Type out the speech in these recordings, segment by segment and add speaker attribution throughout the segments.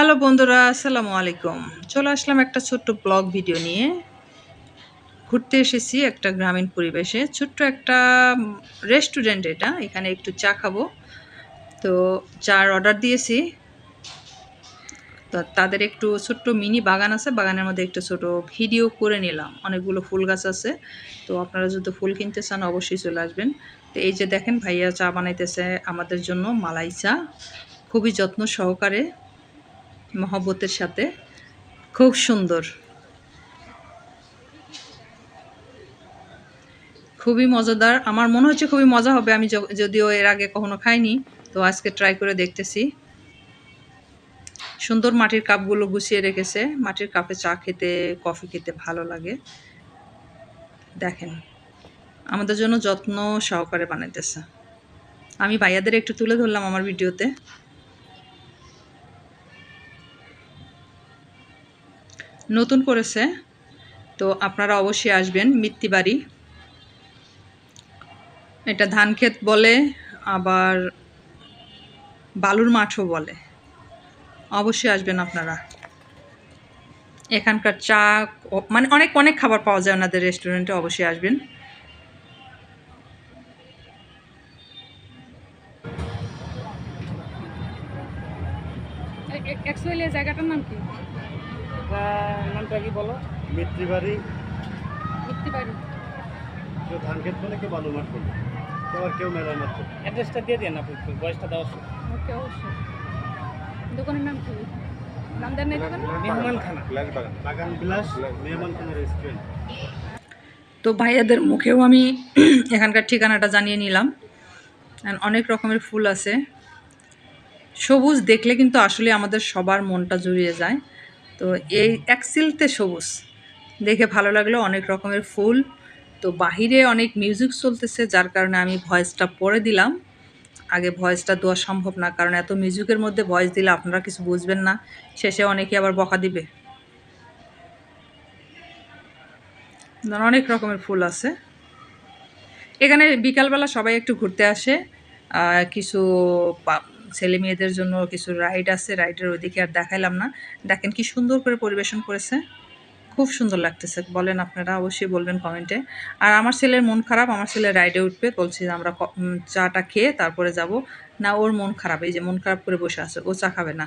Speaker 1: Hello বন্ধুরা, আসসালামু আলাইকুম। চলে আসলাম একটা ছোট্ট ব্লগ ভিডিও নিয়ে। ঘুরতে এসেছি একটা গ্রামীণ পরিবেশে। ছোট্ট একটা রেস্টুরেন্ট এটা। এখানে একটু চা খাবো। তো চার অর্ডার দিয়েছি। তো তাদের একটু ছোট্ট মিনি বাগান আছে। বাগানের মধ্যে একটু ছোট ভিডিও করে নিলাম। অনেকগুলো ফুল গাছ আছে। তো আপনারা যদি ফুল কিনতে চান অবশ্যই চলে আসবেন। তো এই যে দেখেন ভাইয়া চা বানাইতেছে আমাদের জন্য মালাই চা। খুবই যত্ন সহকারে, মহব্বতের সাথে। খুব সুন্দর। খুবই মজাদার। আমার মনে হচ্ছে খুবই মজা হবে। আমি যদিও এর আগে কখনো খাইনি। তো আজকে ট্রাই করে দেখতেছি। সুন্দর মাটির কাপগুলো গুছিয়ে রেখেছে। মাটির কাপে চা খেতে, কফি খেতে ভালো লাগে। দেখেন, আমাদের জন্য যত্ন সহকারে বানাইতেছে। আমি ভাইয়াদের একটু তুলে ধরলাম আমার ভিডিওতে। নতুন করেছে। তো আপনারা অবশ্যই আসবেন মিত্তিবাড়ি। এটা ধানক্ষেত বলে, আবার বালুর মাঠও বলে। অবশ্যই আসবেন আপনারা। এখানকার চা মানে অনেক অনেক খাবার পাওয়া যায় ওনাদের রেস্টুরেন্টে, অবশ্যই আসবেন।
Speaker 2: অ্যাকচুয়ালি এই জায়গাটার নাম কি?
Speaker 3: নামটা কি বলো? মিত্রিবাড়ি।
Speaker 2: মিত্তিবাড়ি।
Speaker 3: কেউ ধান ক্ষেত বলে, কেউ বালু মাঠ বলে, আবার কেউ মেলা মাঠ বলে। অ্যাড্রেসটা দিয়ে দেন আপনি, একটু বয়সটা দেওয়ার সময়।
Speaker 2: ওকে, অবশ্যই। দোকানের নাম কি? নাম দেন নাই দোকানে?
Speaker 3: মেহমানখানা, বাগান বিলাস মেহমানখানা রেস্টুরেন্ট।
Speaker 1: তো ভাইয়াদের মুখেও আমি এখানকার ঠিকানাটা জানিয়ে নিলাম। অনেক রকমের ফুল আছে। সবুজ দেখলে কিন্তু আসলে আমাদের সবার মনটা জুড়িয়ে যায়। তো এই এক সিলতে সবুজ দেখে ভালো লাগলো। অনেক রকমের ফুল। তো বাহিরে অনেক মিউজিক চলতেছে, যার কারণে আমি ভয়েসটা পরে দিলাম। আগে ভয়েসটা দেওয়া সম্ভব না, কারণ এত মিউজিকের মধ্যে ভয়েস দিলে আপনারা কিছু বুঝবেন না। শেষে অনেকে আবার বকা দিবে। অনেক রকমের ফুল আছে এখানে। বিকালবেলা সবাই একটু ঘুরতে আসে। কিছু ছেলে মেয়েদের জন্য কিছু রাইড আছে। রাইডের ওইদিকে আর দেখাইলাম না। দেখেন কি সুন্দর করে পরিবেশন করেছে। খুব সুন্দর লাগতেছে। বলেন আপনারা, অবশ্যই বলবেন কমেন্টে। আর আমার ছেলের মন খারাপ। আমার ছেলে রাইডে উঠবে, বলছি যে আমরা চাটা খেয়ে তারপরে যাব। না, ওর মন খারাপ। এই যে মন খারাপ করে বসে আছে, ও চা খাবে না।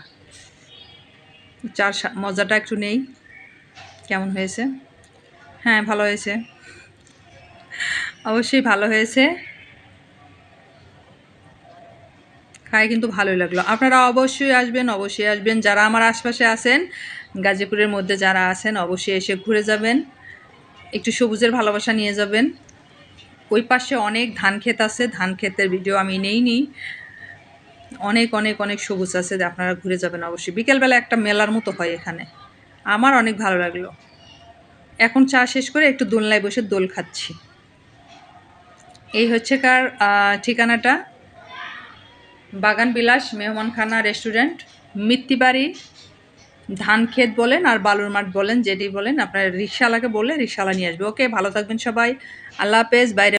Speaker 1: চার মজাটা একটু নেই। কেমন হয়েছে? হ্যাঁ, ভালো হয়েছে। অবশ্যই ভালো হয়েছে। খায় কিন্তু ভালোই লাগলো। আপনারা অবশ্যই আসবেন, অবশ্যই আসবেন। যারা আমার আশপাশে আছেন, গাজীপুরের মধ্যে যারা আছেন, অবশ্যই এসে ঘুরে যাবেন। একটু সবুজের ভালোবাসা নিয়ে যাবেন। ওই পাশে অনেক ধান ক্ষেত আছে। ধান ক্ষেতের ভিডিও আমি নেইনি। অনেক অনেক অনেক সবুজ আছে, আপনারা ঘুরে যাবেন অবশ্যই। বিকেলবেলা একটা মেলার মতো হয় এখানে। আমার অনেক ভালো লাগলো। এখন চা শেষ করে একটু দোলনায় বসে দোল খাচ্ছি। এই হচ্ছে কার ঠিকানাটা। বাগান বিলাস মেহমানখানা রেস্টুরেন্ট, মিত্তিবাড়ি। ধান ক্ষেত বলেন আর বালুর মাঠ বলেন, যেটি বলেন। আপনার রিকশাওয়ালাকে বললে রিকশাওয়ালা নিয়ে আসবে। ওকে, ভালো থাকবেন সবাই। আল্লাহ হাফেজ। বাইরে